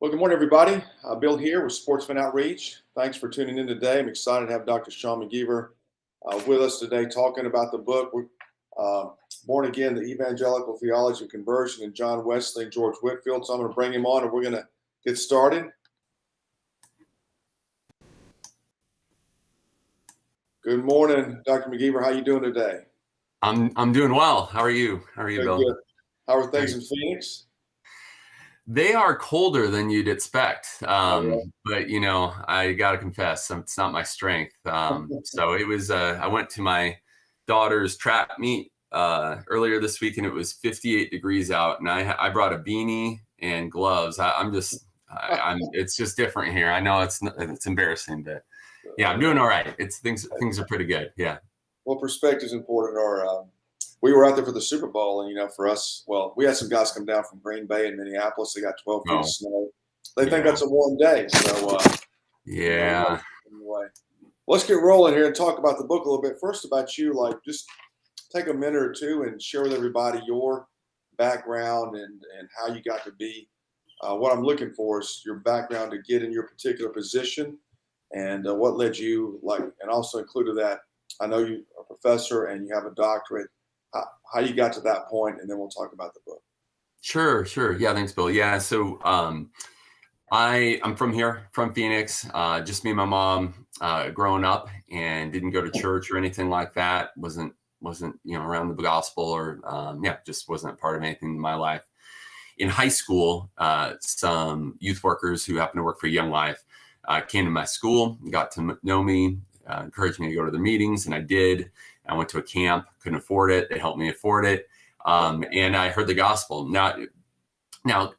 Well, good morning, everybody. Bill here with Sportsman Outreach. Thanks for tuning in today. I'm excited to have Dr. Sean McGever with us today talking about the book, Born Again, the Evangelical Theology of Conversion, and John Wesley and George Whitefield. So I'm going to bring him on and we're going to get started. Good morning, Dr. McGever. How are you doing today? I'm doing well. How are you? How are you, Bill? Good. How are things in Phoenix? They are colder than you'd expect. Right. But, I got to confess, it's not my strength. So it was, I went to my daughter's track meet earlier this week, and it was 58 degrees out. And I brought a beanie and gloves. It's just different here. I know it's embarrassing, but yeah, I'm doing all right. Things are pretty good. Yeah. Well, perspective is important. We were out there for the Super Bowl, and for us, we had some guys come down from Green Bay and Minneapolis. They got 12 feet of snow. They think that's a warm day. So yeah. Anyway, let's get rolling here and talk about the book a little bit. First, about you, just take a minute or two and share with everybody your background and how you got to be. What I'm looking for is your background to get in your particular position, and what led you, and also included that I know you are a professor and you have a doctorate. How you got to that point, and then we'll talk about the book. Sure. Yeah, thanks, Bill. Yeah, so I'm from here, from Phoenix. Just me and my mom growing up, and didn't go to church or anything like that. Wasn't around the gospel or just wasn't part of anything in my life. In high school, some youth workers who happened to work for Young Life came to my school, got to know me, encouraged me to go to the meetings, and I did. I went to a camp, couldn't afford it. They helped me afford it. And I heard the gospel. Now,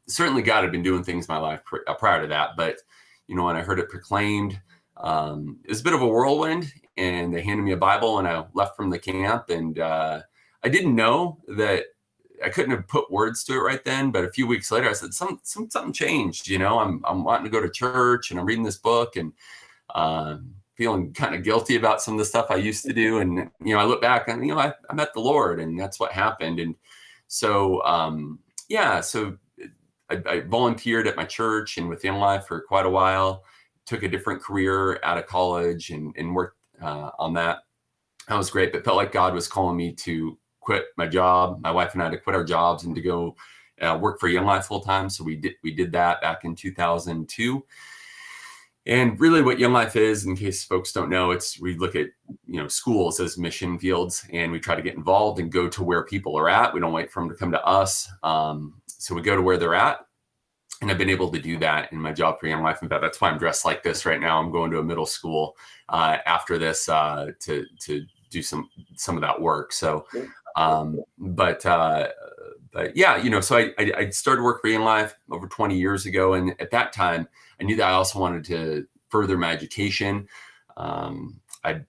certainly God had been doing things in my life prior to that. But, when I heard it proclaimed, it was a bit of a whirlwind, and they handed me a Bible, and I left from the camp. And I didn't know that I couldn't have put words to it right then. But a few weeks later, I said, something changed. I'm wanting to go to church, and I'm reading this book, and feeling kind of guilty about some of the stuff I used to do. And, I look back and, I met the Lord, and that's what happened. And so, so I volunteered at my church and with Young Life for quite a while, took a different career out of college and worked on that. That was great, but felt like God was calling me to quit my job, my wife and I, to quit our jobs and to go work for Young Life full time. So we did that back in 2002. And really what Young Life is, in case folks don't know, we look at, schools as mission fields, and we try to get involved and go to where people are at. We don't wait for them to come to us. So we go to where they're at. And I've been able to do that in my job for Young Life. In fact, that's why I'm dressed like this right now. I'm going to a middle school after this to do some of that work. So, but yeah, so I started work for Young Life over 20 years ago. And at that time, I knew that I also wanted to further my education. I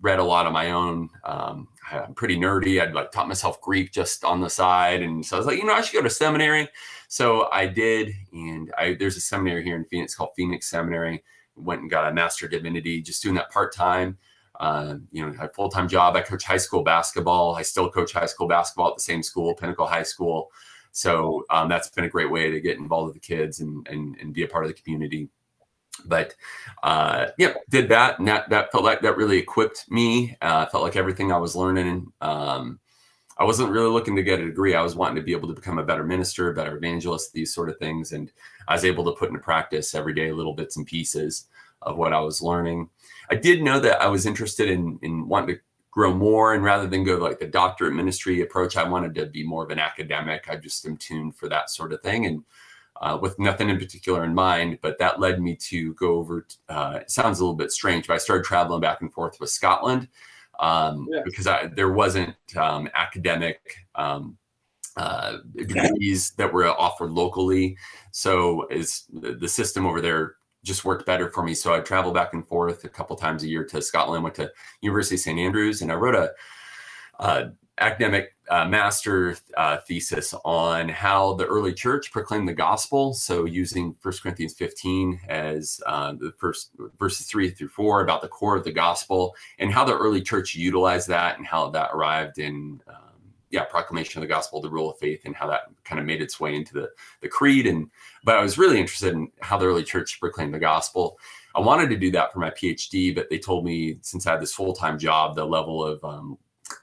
read a lot on my own. I'm pretty nerdy. I'd taught myself Greek just on the side. And so I was like, I should go to seminary. So I did. And there's a seminary here in Phoenix called Phoenix Seminary. Went and got a Master of Divinity, just doing that part-time. I had a full-time job. I coach high school basketball. I still coach high school basketball at the same school, Pinnacle High School. So that's been a great way to get involved with the kids and be a part of the community. But did that, and that felt like that really equipped me. Felt like everything I was learning. I wasn't really looking to get a degree. I was wanting to be able to become a better minister, a better evangelist, these sort of things. And I was able to put into practice every day little bits and pieces of what I was learning. I did know that I was interested in wanting to grow more, and rather than go the doctorate ministry approach, I wanted to be more of an academic. I just am tuned for that sort of thing, and with nothing in particular in mind. But that led me to go over. It sounds a little bit strange, but I started traveling back and forth with Scotland because there wasn't academic degrees that were offered locally. So the system over there just worked better for me. So I traveled back and forth a couple times a year to Scotland, went to University of St. Andrews, and I wrote a academic master thesis on how the early church proclaimed the gospel. So using 1 Corinthians 15 as the first verses 3-4 about the core of the gospel, and how the early church utilized that, and how that arrived in proclamation of the gospel, the rule of faith, and how that kind of made its way into the creed. But I was really interested in how the early church proclaimed the gospel. I wanted to do that for my PhD, but they told me, since I had this full-time job, the level of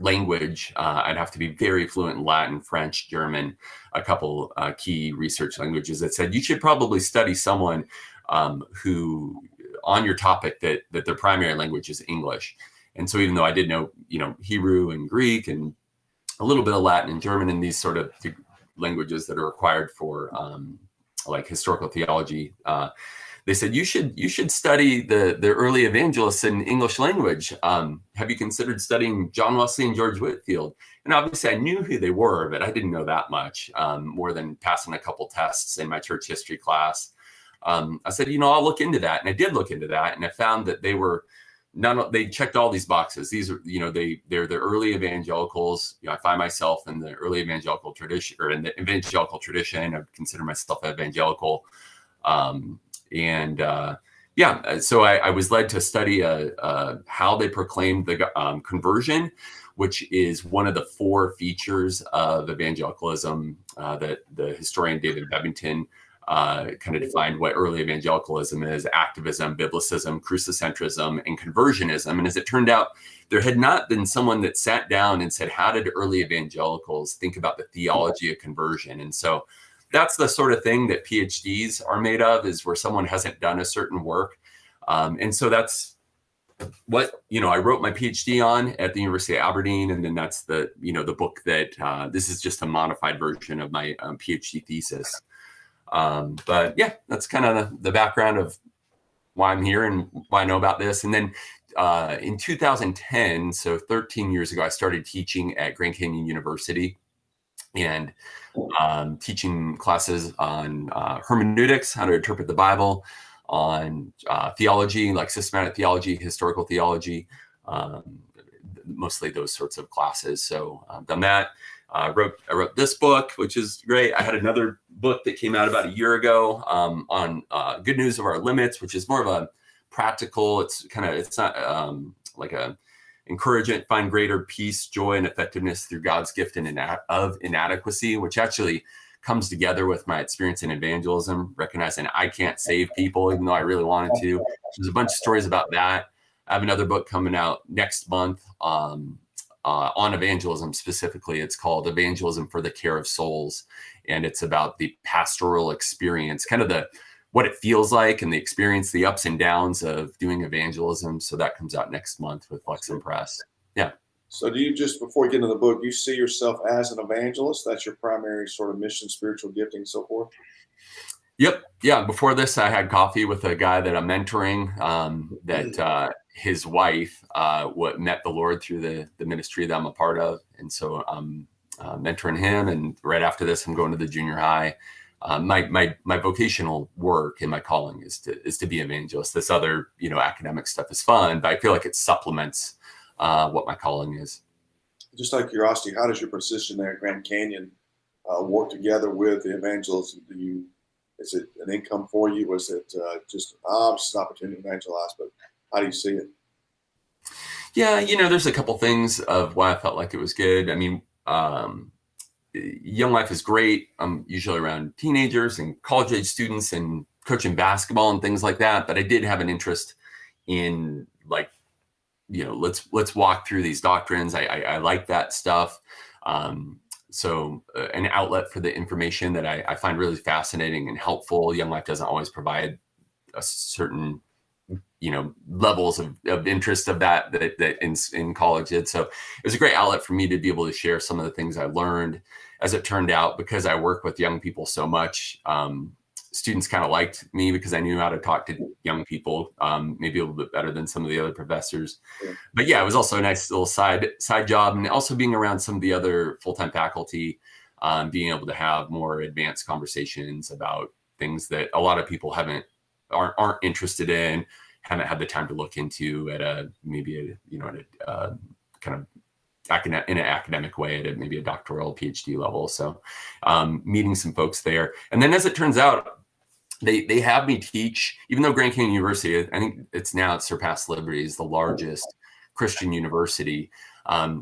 language, I'd have to be very fluent in Latin, French, German, a couple key research languages, that said you should probably study someone who, on your topic, that their primary language is English. And so even though I did know, Hebrew and Greek and a little bit of Latin and German and these sort of languages that are required for like historical theology, they said you should study the early evangelists in English language. Have you considered studying John Wesley and George Whitefield? And obviously I knew who they were, but I didn't know that much, more than passing a couple tests in my church history class. I said, I'll look into that. And I did look into that. And I found that they checked all these boxes. These are, they're the early evangelicals. I find myself in the early evangelical tradition, or in the evangelical tradition. I would consider myself evangelical. So I was led to study how they proclaimed the conversion, which is one of the 4 features of evangelicalism that the historian David Bebbington kind of defined what early evangelicalism is: activism, biblicism, crucicentrism, and conversionism. And as it turned out, there had not been someone that sat down and said, how did early evangelicals think about the theology of conversion? And so that's the sort of thing that PhDs are made of, is where someone hasn't done a certain work. And so that's what, I wrote my PhD on at the University of Aberdeen. And then that's the book that this is just a modified version of my PhD thesis. But yeah, that's kind of the background of why I'm here and why I know about this. And then in 2010, so 13 years ago, I started teaching at Grand Canyon University, and teaching classes on hermeneutics, how to interpret the Bible, on theology, like systematic theology, historical theology, mostly those sorts of classes. So I've done that. I wrote this book, which is great. I had another book that came out about a year ago on Good News of Our Limits, which is more of a practical. It's not like a encouragement, find greater peace, joy, and effectiveness through God's gift of inadequacy, which actually comes together with my experience in evangelism, recognizing I can't save people, even though I really wanted to. There's a bunch of stories about that. I have another book coming out next month on evangelism specifically. It's called Evangelism for the Care of Souls. And it's about the pastoral experience, kind of what it feels like and the experience, the ups and downs of doing evangelism. So that comes out next month with Lexham Press. Yeah. So do you, just before we get into the book, you see yourself as an evangelist? That's your primary sort of mission, spiritual gifting, and so forth? Yep. Yeah. Before this, I had coffee with a guy that I'm mentoring, that his wife met the Lord through the ministry that I'm a part of. And so I'm mentoring him. And right after this, I'm going to the junior high. My vocational work and my calling is to be an evangelist. This other, academic stuff is fun, but I feel like it supplements what my calling is. Just out of curiosity, how does your position there at Grand Canyon work together with the evangelism? Is it an income for you? Was it just an opportunity to evangelize? But how do you see it? Yeah, there's a couple things of why I felt like it was good. I mean, Young Life is great. I'm usually around teenagers and college age students and coaching basketball and things like that. But I did have an interest in let's walk through these doctrines. I like that stuff. So an outlet for the information that I find really fascinating and helpful. Young Life doesn't always provide a certain, levels of interest of that in college did. So it was a great outlet for me to be able to share some of the things I learned. As it turned out, because I work with young people so much, students kind of liked me because I knew how to talk to young people, maybe a little bit better than some of the other professors. Yeah. But yeah, it was also a nice little side job, and also being around some of the other full-time faculty, being able to have more advanced conversations about things that a lot of people aren't interested in, haven't had the time to look into at a kind of in an academic way at maybe a doctoral PhD level. So meeting some folks there. And then as it turns out, they have me teach, even though Grand Canyon University, I think it's surpassed Liberty, is the largest Christian university.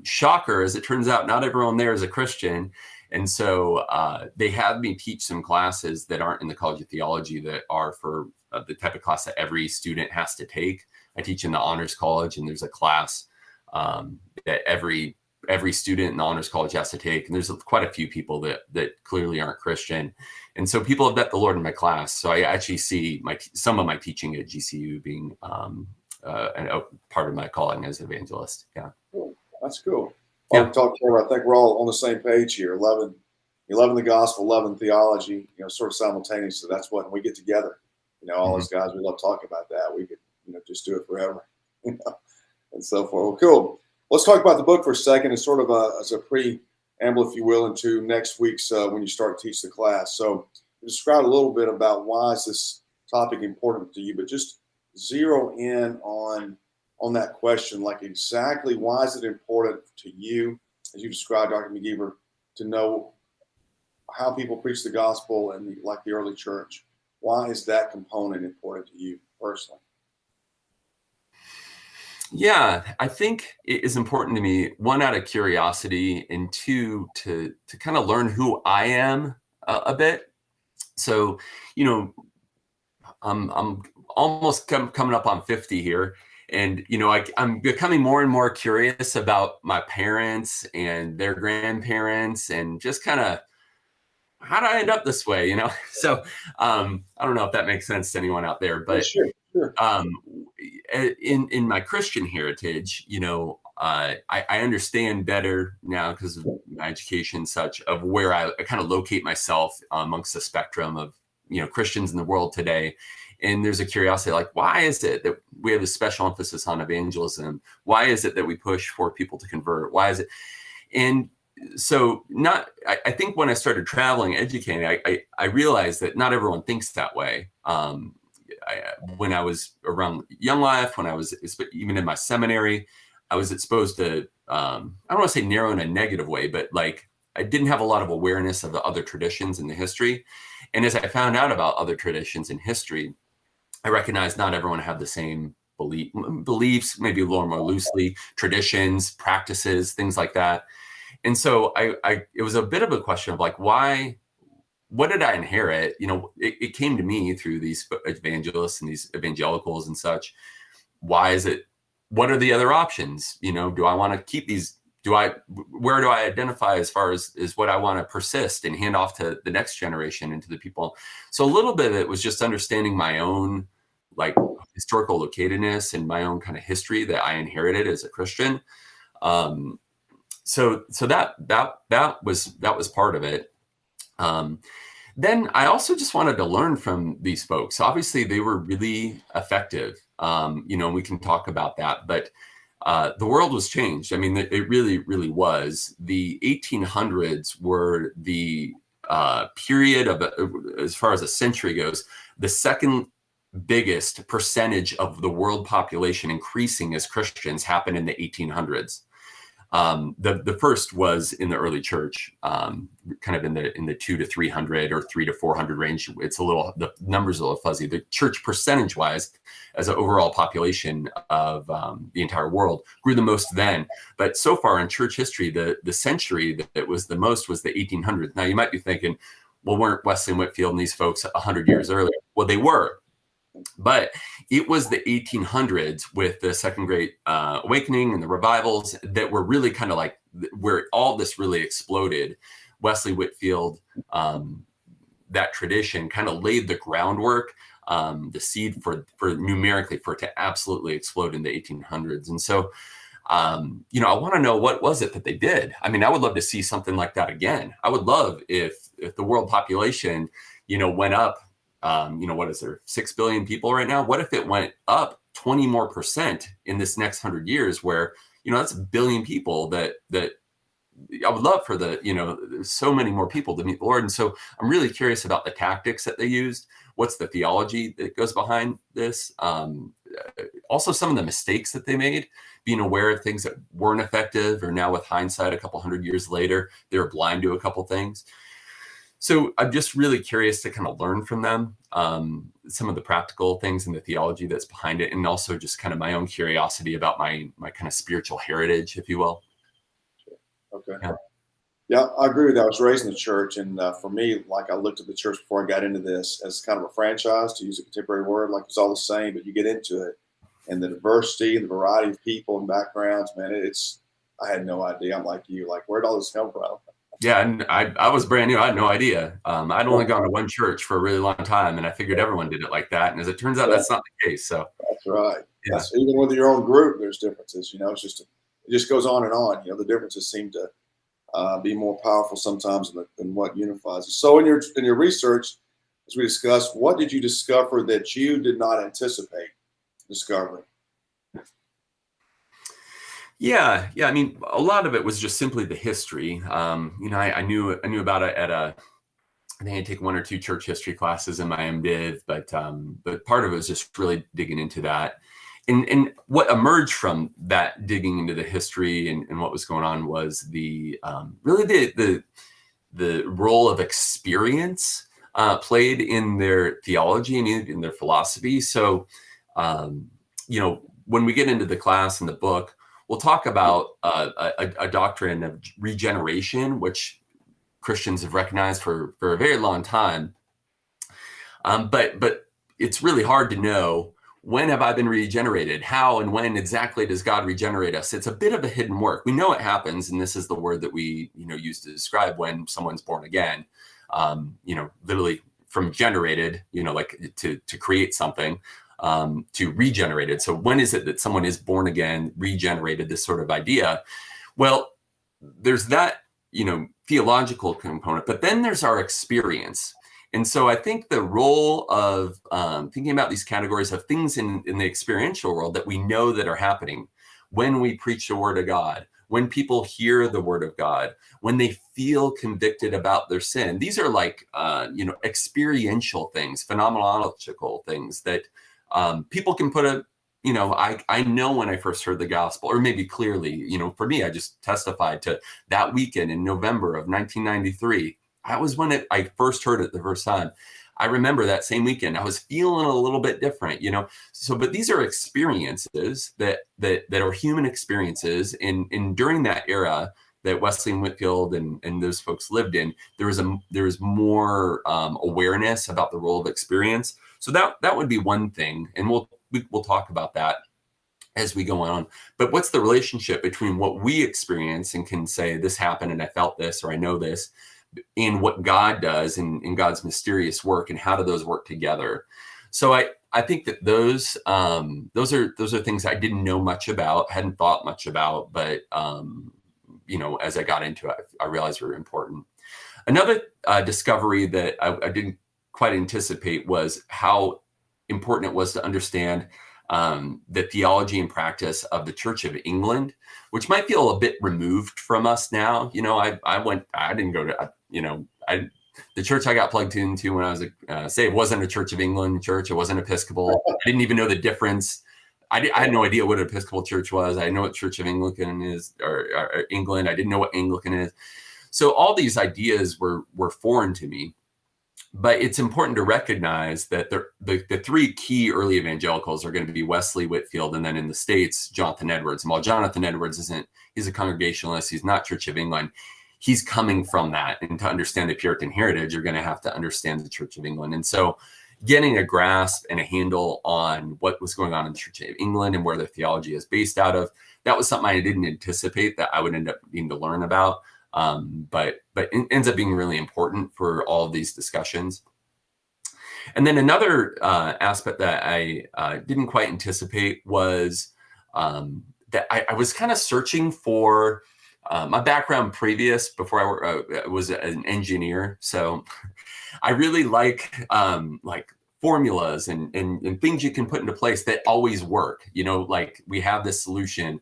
Shocker, as it turns out, not everyone there is a Christian. And so they have me teach some classes that aren't in the College of Theology that are for the type of class that every student has to take. I teach in the Honors College, and there's a class that every student in the Honors College has to take. And there's quite a few people that clearly aren't Christian. And so people have met the Lord in my class. So I actually see some of my teaching at GCU being part of my calling as evangelist. Yeah. Cool. That's cool. Yeah. I think we're all on the same page here. Loving the gospel, loving theology, sort of simultaneously. That's what we get together. All those guys, we love talking about that. We could, just do it forever, and so forth. Well, cool. Let's talk about the book for a second. It's sort of as a preamble, if you will, into next week's when you start to teach the class. So describe a little bit about why is this topic important to you, but just zero in on that question, like exactly why is it important to you, as you described, Dr. McGever, to know how people preach the gospel and like the early church. Why is that component important to you personally? Yeah, I think it is important to me, one, out of curiosity, and two, to kind of learn who I am a bit. So, I'm almost coming up on 50 here. And, I'm becoming more and more curious about my parents and their grandparents and just kind of, how did I end up this way? So I don't know if that makes sense to anyone out there, but Sure. In my Christian heritage, I understand better now because of my education and such of where I kind of locate myself amongst the spectrum of, Christians in the world today. And there's a curiosity like, why is it that we have a special emphasis on evangelism? Why is it that we push for people to convert? Why is it? And so I think when I started traveling, educating, I realized that not everyone thinks that way. When I was around Young Life, when I was even in my seminary, I was exposed to, I don't want to say narrow in a negative way, but like I didn't have a lot of awareness of the other traditions in the history. And as I found out about other traditions in history, I recognized not everyone had the same beliefs, maybe a little more loosely, traditions, practices, things like that. And so it was a bit of a question of like, what did I inherit? It came to me through these evangelists and these evangelicals and such. Why is it? What are the other options? Do I want to keep these? Where do I identify as far as what I want to persist and hand off to the next generation and to the people? So a little bit of it was just understanding my own like historical locatedness and my own kind of history that I inherited as a Christian. So that was part of it. Then I also just wanted to learn from these folks. Obviously, they were really effective. We can talk about that, but the world was changed. I mean, it really, really was. The 1800s were the period of, as far as a century goes, the second biggest percentage of the world population increasing as Christians happened in the 1800s. The first was in the early church, kind of in the 2 to 300 or 3 to 400 range. The numbers are a little fuzzy. The church percentage wise, as an overall population of the entire world, grew the most then. But so far in church history, the century that was the most was the 1800s. Now you might be thinking, well, weren't Wesley and Whitfield and these folks 100 years earlier? Well, they were. But it was the 1800s with the Second Great Awakening and the revivals that were really kind of like where all this really exploded. Wesley, Whitfield, that tradition kind of laid the groundwork, the seed for numerically for it to absolutely explode in the 1800s. And so, I want to know what was it that they did. I mean, I would love to see something like that again. I would love if the world population, went up. What is there, 6 billion people right now? What if it went up 20% more in this next 100 years where, that's a billion people that I would love for so many more people to meet the Lord. And so I'm really curious about the tactics that they used. What's the theology that goes behind this? Also some of the mistakes that they made, being aware of things that weren't effective, or now with hindsight, a couple hundred years later, they were blind to a couple things. So I'm just really curious to kind of learn from them, some of the practical things and the theology that's behind it, and also just kind of my own curiosity about my kind of spiritual heritage, if you will. Okay. Yeah. Yeah, I agree with that. I was raised in the church, and for me, like I looked at the church before I got into this as kind of a franchise, to use a contemporary word. Like it's all the same, but you get into it, and the diversity and the variety of people and backgrounds, man, it's. I had no idea. I'm like you. Like, where'd all this come from? Yeah, and I was brand new. I had no idea. I'd only gone to one church for a really long time, and I figured everyone did it like that. And as it turns out, that's not the case. So That's right. yeah, That's even with your own group, there's differences. You know, it just goes on and on. You know, the differences seem to be more powerful sometimes than what unifies us. So in your research, as we discussed, what did you discover that you did not anticipate discovering? yeah. I mean, a lot of it was just simply the history. I knew about it at I think I take one or two church history classes in my MDiv, but part of it was just really digging into that. And what emerged from that digging into the history and what was going on was the really the role of experience played in their theology and in their philosophy. So, when we get into the class and the book, we'll talk about a doctrine of regeneration, which Christians have recognized for a very long time. But it's really hard to know, when have I been regenerated? How and when exactly does God regenerate us? It's a bit of a hidden work. We know it happens, and this is the word that we use to describe when someone's born again. Literally from generated, like to create something, to regenerated. So when is it that someone is born again, regenerated? This sort of idea. Well, there's that theological component, but then there's our experience. And so I think the role of thinking about these categories of things in the experiential world that we know that are happening when we preach the word of God, when people hear the word of God, when they feel convicted about their sin. These are like, experiential things, phenomenological things that people can put I know when I first heard the gospel, or maybe clearly, for me, I just testified to that weekend in November of 1993. That was when I first heard it the first time. I remember that same weekend, I was feeling a little bit different, So, but these are experiences that are human experiences. And during that era that Wesley and Whitfield and those folks lived in, there was more awareness about the role of experience. So that would be one thing. And we'll talk about that as we go on. But what's the relationship between what we experience and can say, this happened and I felt this, or I know this, in what God does in God's mysterious work, and how do those work together? So I think that those are things I didn't know much about, hadn't thought much about, but as I got into it, I realized were important. Another discovery that I didn't quite anticipate was how important it was to understand the theology and practice of the Church of England, which might feel a bit removed from us now. I didn't go to, the church I got plugged into when I was saved wasn't a Church of England church. It wasn't Episcopal. I didn't even know the difference. I had no idea what an Episcopal church was. I know what Church of Anglican is, or England. I didn't know what Anglican is. So all these ideas were foreign to me. But it's important to recognize that the three key early evangelicals are going to be Wesley, Whitfield, and then in the States, Jonathan Edwards. And while Jonathan Edwards he's a Congregationalist, he's not Church of England, he's coming from that. And to understand the Puritan heritage, you're going to have to understand the Church of England. And so getting a grasp and a handle on what was going on in the Church of England and where their theology is based out of, that was something I didn't anticipate that I would end up needing to learn about. But it ends up being really important for all of these discussions. And then another aspect that I didn't quite anticipate was that I was kind of searching for my background previous, before I was an engineer. So I really like formulas and things you can put into place that always work, like we have this solution.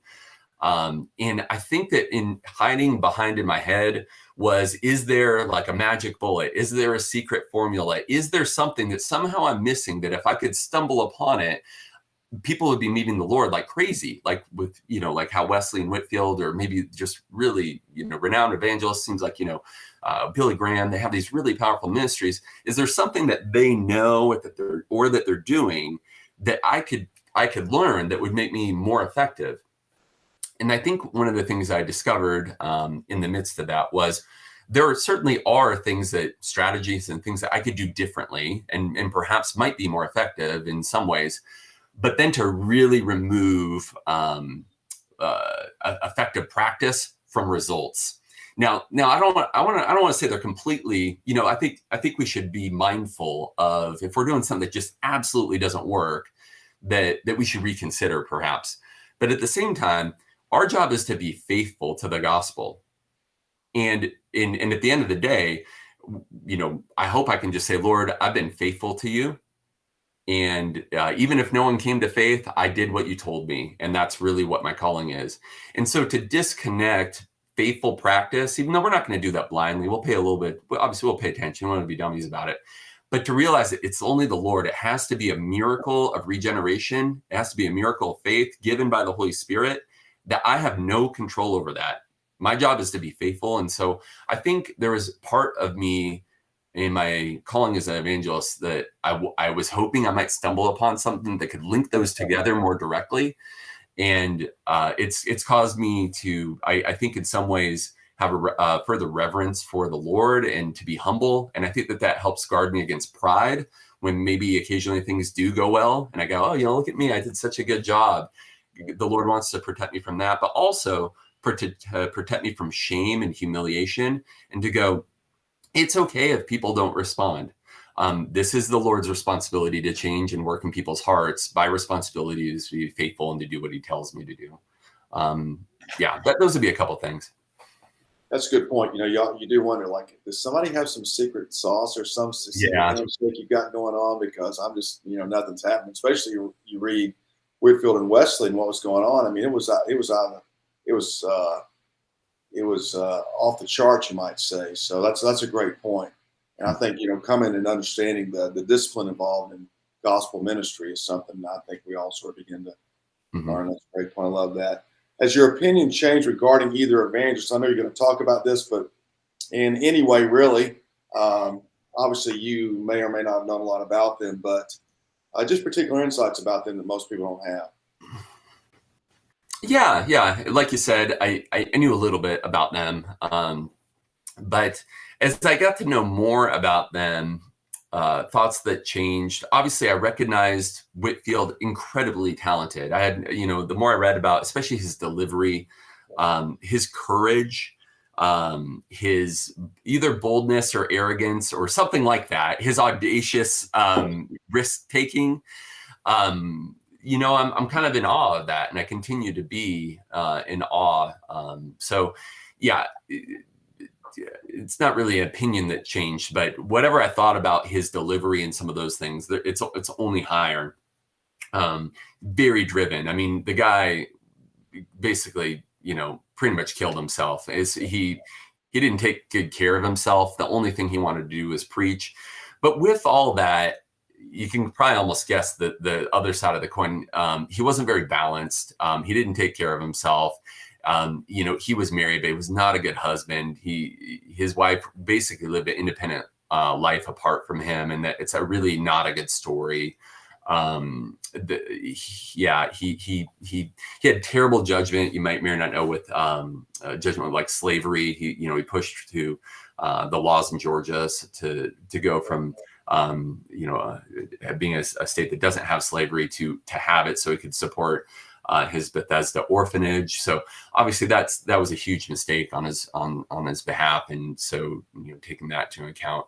And I think that in hiding behind in my head was, is there like a magic bullet? Is there a secret formula? Is there something that somehow I'm missing, that if I could stumble upon it, people would be meeting the Lord like crazy, like with, like how Wesley and Whitfield, or maybe just really, renowned evangelists, seems like, Billy Graham, they have these really powerful ministries. Is there something that they know that they're doing that I could learn that would make me more effective? And I think one of the things I discovered in the midst of that was there certainly are strategies and things that I could do differently and perhaps might be more effective in some ways, but then to really remove effective practice from results. Now I don't want to say they're completely, I think we should be mindful of, if we're doing something that just absolutely doesn't work, that we should reconsider perhaps. But at the same time, our job is to be faithful to the gospel. And at the end of the day, I hope I can just say, Lord, I've been faithful to you. And even if no one came to faith, I did what you told me. And that's really what my calling is. And so to disconnect faithful practice, even though we're not going to do that blindly, we'll pay a little bit, obviously we'll pay attention, we don't want to be dummies about it. But to realize that it's only the Lord, it has to be a miracle of regeneration. It has to be a miracle of faith given by the Holy Spirit, that I have no control over that. My job is to be faithful. And so I think there was part of me in my calling as an evangelist that I was hoping I might stumble upon something that could link those together more directly. And it's caused me to, I think in some ways, have a further reverence for the Lord and to be humble. And I think that helps guard me against pride when maybe occasionally things do go well. And I go, oh, look at me, I did such a good job. The Lord wants to protect me from that, but also protect me from shame and humiliation, and to go, it's okay if people don't respond. This is the Lord's responsibility to change and work in people's hearts. My responsibility is to be faithful and to do what he tells me to do. Those would be a couple things. That's a good point. You do wonder, like, does somebody have some secret sauce or some secret mistake you've got going on? Because I'm just, nothing's happening. Especially you read Whitfield and Wesley and what was going on. I mean, it was off the charts, you might say. So that's a great point. And I think, coming and understanding the discipline involved in gospel ministry is something I think we all sort of begin to learn. That's a great point. I love that. Has your opinion changed regarding either evangelist? I know you're going to talk about this, but in any way, really, obviously you may or may not have known a lot about them, but just particular insights about them that most people don't have. Yeah. Like you said, I knew a little bit about them. But as I got to know more about them, thoughts that changed. Obviously, I recognized Whitfield incredibly talented. I had, the more I read about, especially his delivery, his courage, his either boldness or arrogance or something like that, his audacious risk taking. I'm kind of in awe of that, and I continue to be in awe. It's not really an opinion that changed, but whatever I thought about his delivery and some of those things, it's only higher. Very driven. I mean, the guy basically, pretty much killed himself. He didn't take good care of himself. The only thing he wanted to do was preach. But with all that, you can probably almost guess the other side of the coin. He wasn't very balanced. He didn't take care of himself. He was married, but he was not a good husband. His wife basically lived an independent life apart from him, and that it's a really not a good story. He had terrible judgment. You may or not know, with judgment like slavery. He pushed to the laws in Georgia to go from being a state that doesn't have slavery to have it, so he could support his Bethesda orphanage. So obviously that was a huge mistake on his behalf, and so taking that into account.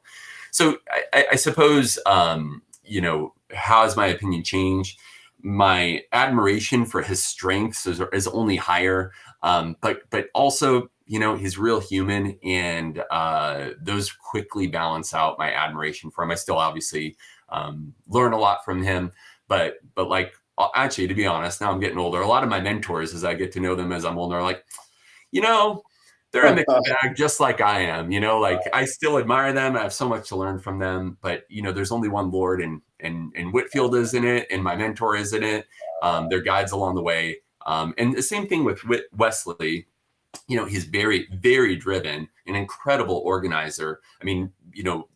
So I suppose how has my opinion changed? My admiration for his strengths is only higher, but also he's real human, and those quickly balance out my admiration for him. I still obviously learn a lot from him, but like, actually, to be honest, now I'm getting older. A lot of my mentors, as I get to know them as I'm older, are like, they're a mixed bag, just like I am. I still admire them. I have so much to learn from them. But there's only one Lord, and Whitfield is in it, and my mentor is in it. They're guides along the way. And the same thing with Wesley. He's very, very driven, an incredible organizer. I mean,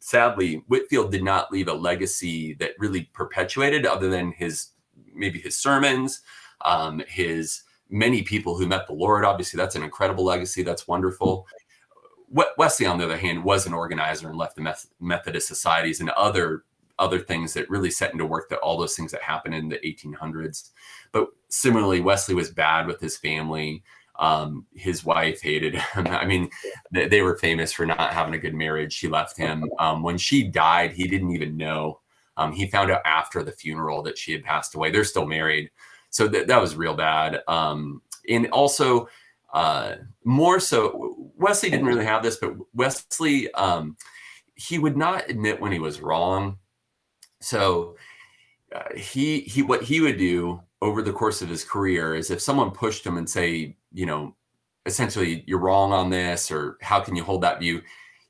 sadly, Whitfield did not leave a legacy that really perpetuated, other than maybe his sermons, his many people who met the Lord. Obviously, that's an incredible legacy. That's wonderful. Wesley, on the other hand, was an organizer and left the Methodist societies and other things that really set into work all those things that happened in the 1800s. But similarly, Wesley was bad with his family. His wife hated him. I mean, they were famous for not having a good marriage. She left him. When she died, he didn't even know. He found out after the funeral that she had passed away. They're still married. So that was real bad. And also, more so, Wesley didn't really have this, but Wesley, he would not admit when he was wrong. So what he would do over the course of his career is, if someone pushed him and say, you know, essentially, you're wrong on this, or how can you hold that view?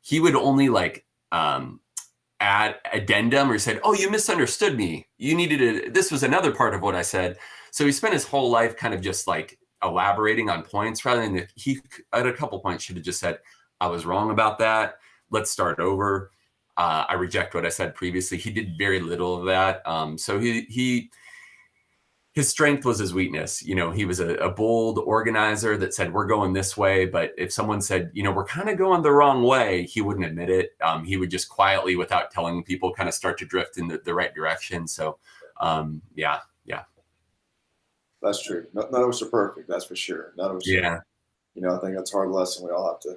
He would only like add addendum, or said, oh, you misunderstood me. You needed this was another part of what I said. So he spent his whole life kind of just like elaborating on points, rather than he at a couple points should have just said, I was wrong about that. Let's start over. I reject what I said previously. He did very little of that. So his strength was his weakness. You know, he was a bold organizer that said, we're going this way. But if someone said, you know, we're kind of going the wrong way, he wouldn't admit it. He would just quietly, without telling people, kind of start to drift in the right direction. So, yeah. That's true. None of us are perfect. That's for sure. None of us. Yeah. You know, I think that's a hard lesson. We all have to.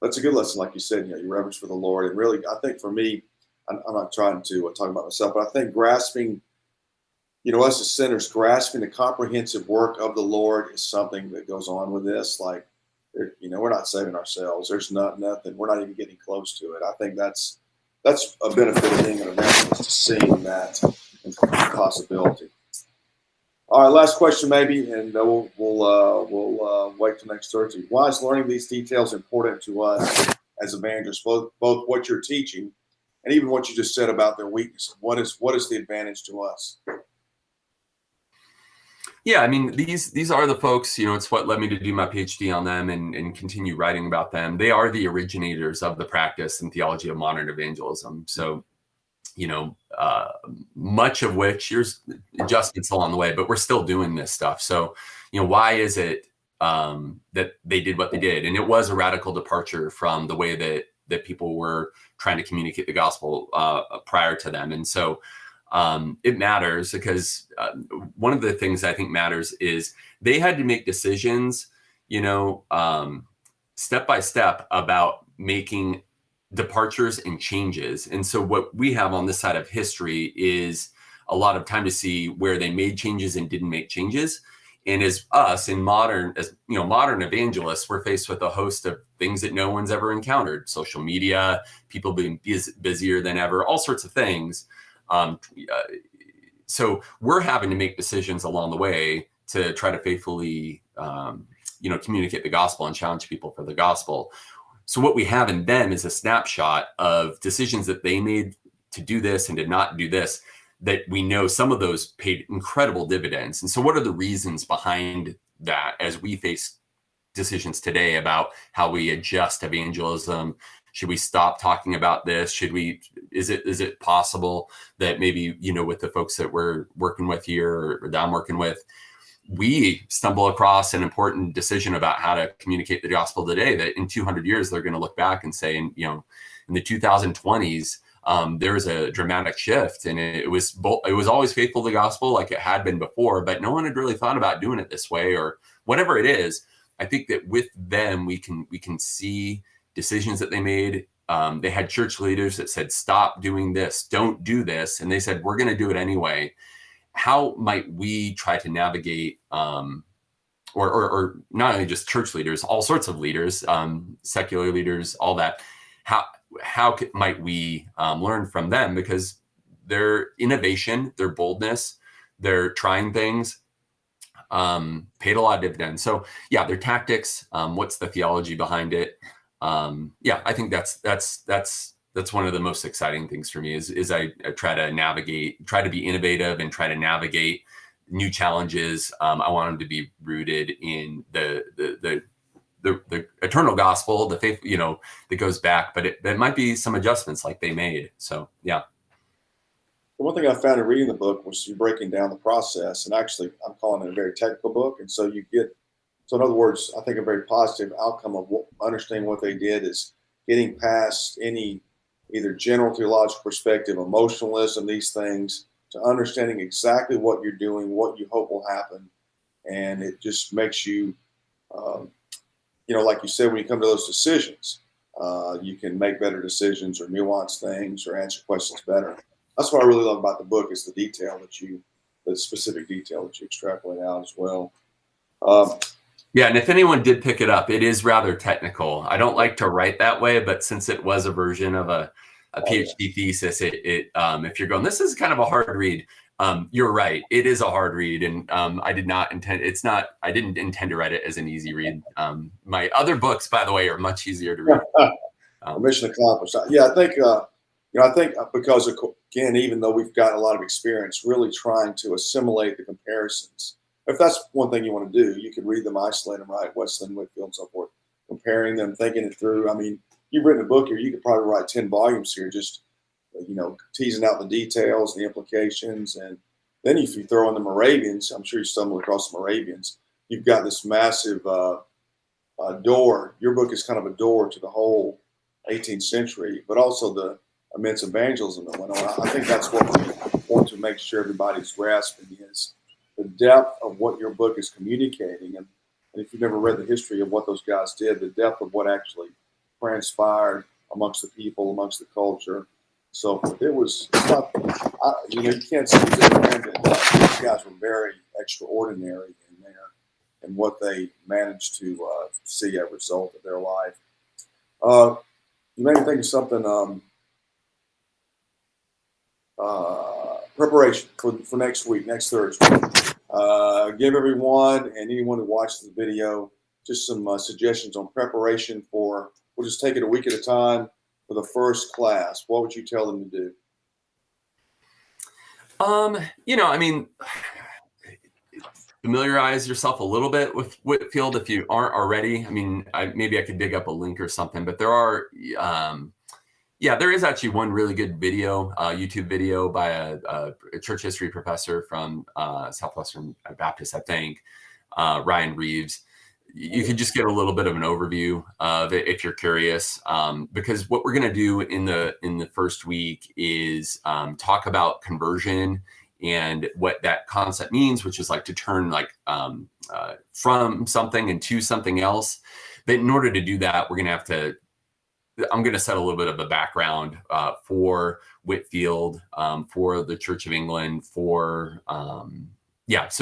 That's a good lesson, like you said. You know, your reverence for the Lord, and really, I think for me, I'm not trying to talk about myself, but I think grasping, you know, us as sinners, grasping the comprehensive work of the Lord is something that goes on with this. Like, you know, we're not saving ourselves. There's nothing. We're not even getting close to it. I think that's a benefit of being an evangelist, to seeing that possibility. All right, last question maybe, and we'll wait till next Thursday. Why is learning these details important to us as evangelists, both what you're teaching and even what you just said about their weakness? What is the advantage to us? Yeah, I mean, these are the folks, you know, it's what led me to do my PhD on them and continue writing about them. They are the originators of the practice and theology of modern evangelism. So, you know, much of which there's adjustments along the way, but we're still doing this stuff. So, you know, why is it that they did what they did? And it was a radical departure from the way that people were trying to communicate the gospel prior to them. And so it matters because one of the things I think matters is they had to make decisions, you know, step by step about making departures and changes. And so what we have on this side of history is a lot of time to see where they made changes and didn't make changes. And as modern evangelists, we're faced with a host of things that no one's ever encountered: social media, people being busier than ever, all sorts of things. So we're having to make decisions along the way to try to faithfully, communicate the gospel and challenge people for the gospel. So what we have in them is a snapshot of decisions that they made to do this and did not do this, that we know some of those paid incredible dividends. And so what are the reasons behind that as we face decisions today about how we adjust evangelism? Should we stop talking about this? Is it possible that maybe, you know, with the folks that we're working with here or that I'm working with, we stumble across an important decision about how to communicate the gospel today, that in 200 years, they're going to look back and say, you know, in the 2020s, there was a dramatic shift, and it was always faithful to the gospel like it had been before, but no one had really thought about doing it this way or whatever it is. I think that with them, we can see decisions that they made. They had church leaders that said, stop doing this, don't do this. And they said, we're going to do it anyway. How might we try to navigate, or not only just church leaders, all sorts of leaders, secular leaders, all that. How might we learn from them? Because their innovation, their boldness, their trying things paid a lot of dividends. So yeah, their tactics, what's the theology behind it? I think that's one of the most exciting things for me is I try to be innovative and try to navigate new challenges. I want them to be rooted in the eternal gospel, the faith, you know, that goes back, but there might be some adjustments like they made. So, yeah. the one thing I found in reading the book was you breaking down the process, and actually I'm calling it a very technical book. And so so in other words, I think a very positive outcome of understanding what they did is getting past any either general theological perspective, emotionalism, these things, to understanding exactly what you're doing, what you hope will happen. And it just makes you, like you said, when you come to those decisions, you can make better decisions or nuance things or answer questions better. That's what I really love about the book is the specific detail that you extrapolate out as well. Yeah, and if anyone did pick it up, it is rather technical. I don't like to write that way, but since it was a version of a PhD thesis, if you're going, this is kind of a hard read, you're right. It is a hard read, and I didn't intend to write it as an easy read. My other books, by the way, are much easier to read. Mission accomplished. Yeah, I think because again, even though we've got a lot of experience, really trying to assimilate the comparisons. If that's one thing you want to do, you could read them, isolate them, right? Wesley and Whitfield and so forth, comparing them, thinking it through. I mean, you've written a book here. You could probably write 10 volumes here, just, teasing out the details, the implications. And then if you throw in the Moravians, I'm sure you stumbled across the Moravians, you've got this massive door. Your book is kind of a door to the whole 18th century, but also the immense evangelism that went on. I think that's what we want to make sure everybody's grasping is the depth of what your book is communicating. And if you've never read the history of what those guys did, the depth of what actually transpired amongst the people, amongst the culture. So it's not, you can't say that these guys were very extraordinary in there and what they managed to see as a result of their life. You made me think of something, preparation for next week, next Thursday. Give everyone and anyone who watches the video just some suggestions on preparation we'll just take it a week at a time for the first class. What would you tell them to do? Familiarize yourself a little bit with Whitfield if you aren't already. Maybe I could dig up a link or something, but there are, there is actually one really good video, YouTube video by a church history professor from Southwestern Baptist, I think, Ryan Reeves. You could just get a little bit of an overview of it if you're curious, because what we're going to do in the first week is talk about conversion and what that concept means, which is like to turn from something into something else. But in order to do that, I'm going to set a little bit of a background for Whitfield, for the Church of England, so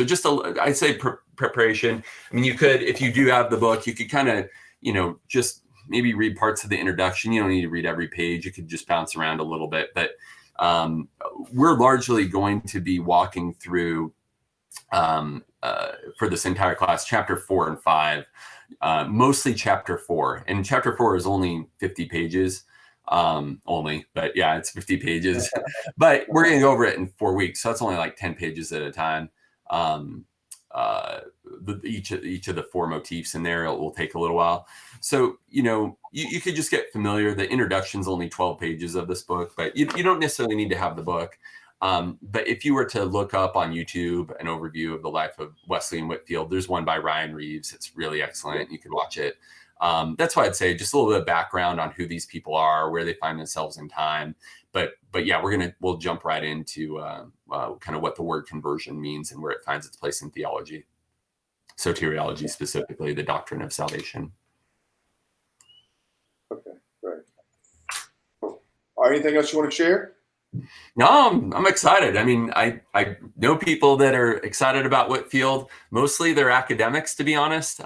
just I'd say preparation. You could, if you do have the book, you could kind of, just maybe read parts of the introduction. You don't need to read every page. You could just bounce around a little bit. But we're largely going to be walking through, for this entire class, chapter 4 and 5. Mostly chapter 4, and chapter 4 is only 50 pages but it's 50 pages, but we're going to go over it in 4 weeks. So that's only like 10 pages at a time. Each of the 4 motifs in there, it will take a little while. So, you could just get familiar. The introduction is only 12 pages of this book, but you don't necessarily need to have the book. But if you were to look up on YouTube an overview of the life of Wesley and Whitfield, there's one by Ryan Reeves. It's really excellent. You could watch it. That's why I'd say just a little bit of background on who these people are, where they find themselves in time. But we'll jump right into kind of what the word conversion means and where it finds its place in theology, soteriology specifically, the doctrine of salvation. Okay, great. All right, anything else you want to share? No, I'm excited. I know people that are excited about Whitfield. Mostly they're academics, to be honest.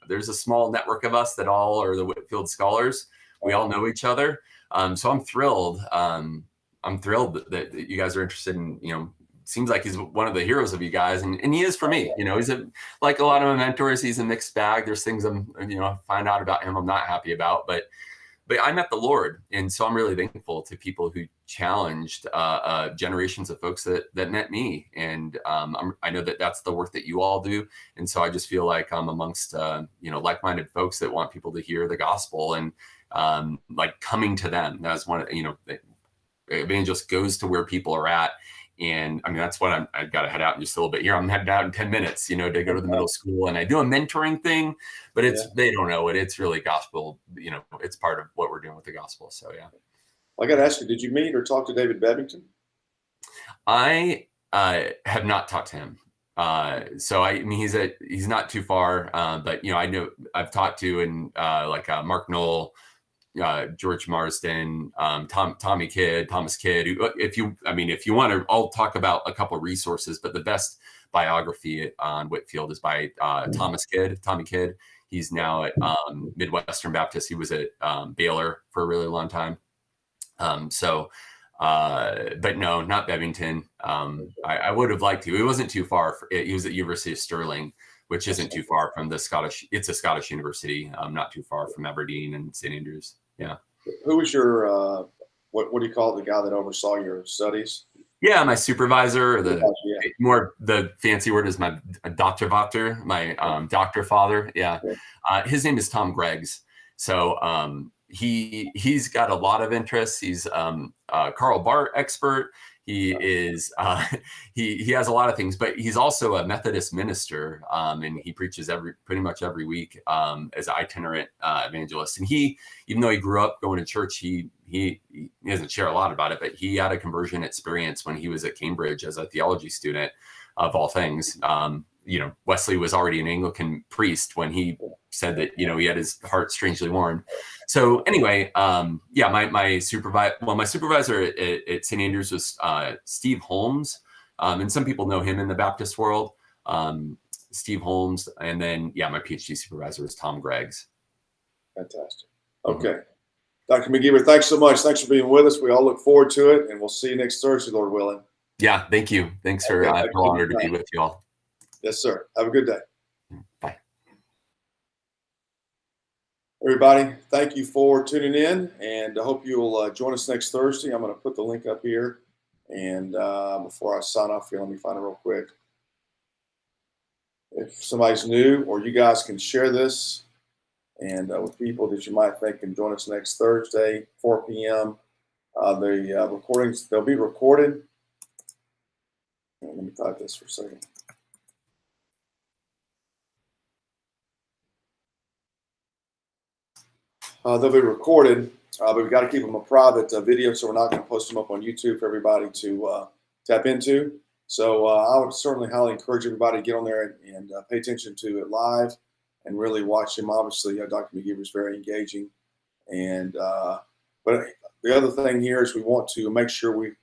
There's a small network of us that all are the Whitfield scholars. We all know each other. So I'm thrilled. I'm thrilled that you guys are interested in, seems like he's one of the heroes of you guys. And he is for me. He's like a lot of my mentors, he's a mixed bag. There's things I find out about him I'm not happy about, but I met the Lord. And so I'm really thankful to people who challenged generations of folks that met me. And I know that that's the work that you all do. And so I just feel like I'm amongst, like-minded folks that want people to hear the gospel and like coming to them. That's one, evangelist goes to where people are at. And I mean, that's what I've got to head out in just a little bit here. I'm headed out in 10 minutes, to go to the middle school, and I do a mentoring thing, but they don't know it. It's really gospel, it's part of what we're doing with the gospel. So, yeah. I got to ask you, did you meet or talk to David Bebbington? I have not talked to him. So I mean, he's not too far, but I know I've talked to Mark Knoll, George Marsden, Thomas Kidd. If you want to, I'll talk about a couple of resources, but the best biography on Whitfield is by Tommy Kidd. He's now at Midwestern Baptist. He was at Baylor for a really long time. But no, not Bebbington. I would have liked to. It wasn't too far. He was at University of Stirling, which isn't too far from the Scottish. It's a Scottish university, not too far from Aberdeen and St. Andrews. Yeah. Who was your what do you call it, the guy that oversaw your studies? Yeah, my supervisor. More the fancy word is my doctor, my doctor father. Yeah, his name is Tom Greggs. So he's got a lot of interests. He's a Karl Barth expert. He is he has a lot of things, but he's also a Methodist minister, and he preaches pretty much every week as an itinerant evangelist. And even though he grew up going to church, he doesn't share a lot about it, but he had a conversion experience when he was at Cambridge as a theology student, of all things. Wesley was already an Anglican priest when he said that, he had his heart strangely warmed. So anyway, my supervisor at St. Andrews was Steve Holmes. And some people know him in the Baptist world, Steve Holmes. And then, my PhD supervisor is Tom Greggs. Fantastic. Okay. Dr. McGever, thanks so much. Thanks for being with us. We all look forward to it, and we'll see you next Thursday, Lord willing. Yeah, thank you. Thanks for the honor to be with you all. Yes, sir. Have a good day. Bye. Everybody, thank you for tuning in, and I hope you'll join us next Thursday. I'm going to put the link up here, and before I sign off here, let me find it real quick. If somebody's new, or you guys can share this and with people that you might think can join us next Thursday, 4 p.m. The recordings, they'll be recorded. Let me type this for a second. They'll be recorded, but we've got to keep them a private video, so we're not going to post them up on YouTube for everybody to tap into. So I would certainly highly encourage everybody to get on there and pay attention to it live and really watch him. Obviously, Dr. McGever is very engaging. And but the other thing here is we want to make sure we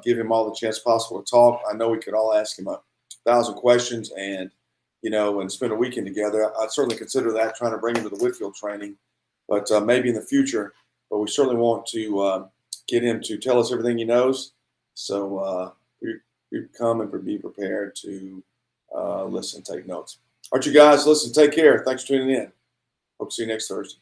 give him all the chance possible to talk. I know we could all ask him 1,000 questions and spend a weekend together. I'd certainly consider that, trying to bring him to the Whitfield training. But maybe in the future, but we certainly want to get him to tell us everything he knows. So we come and be prepared to listen, take notes. All right, you guys, listen, take care. Thanks for tuning in. Hope to see you next Thursday.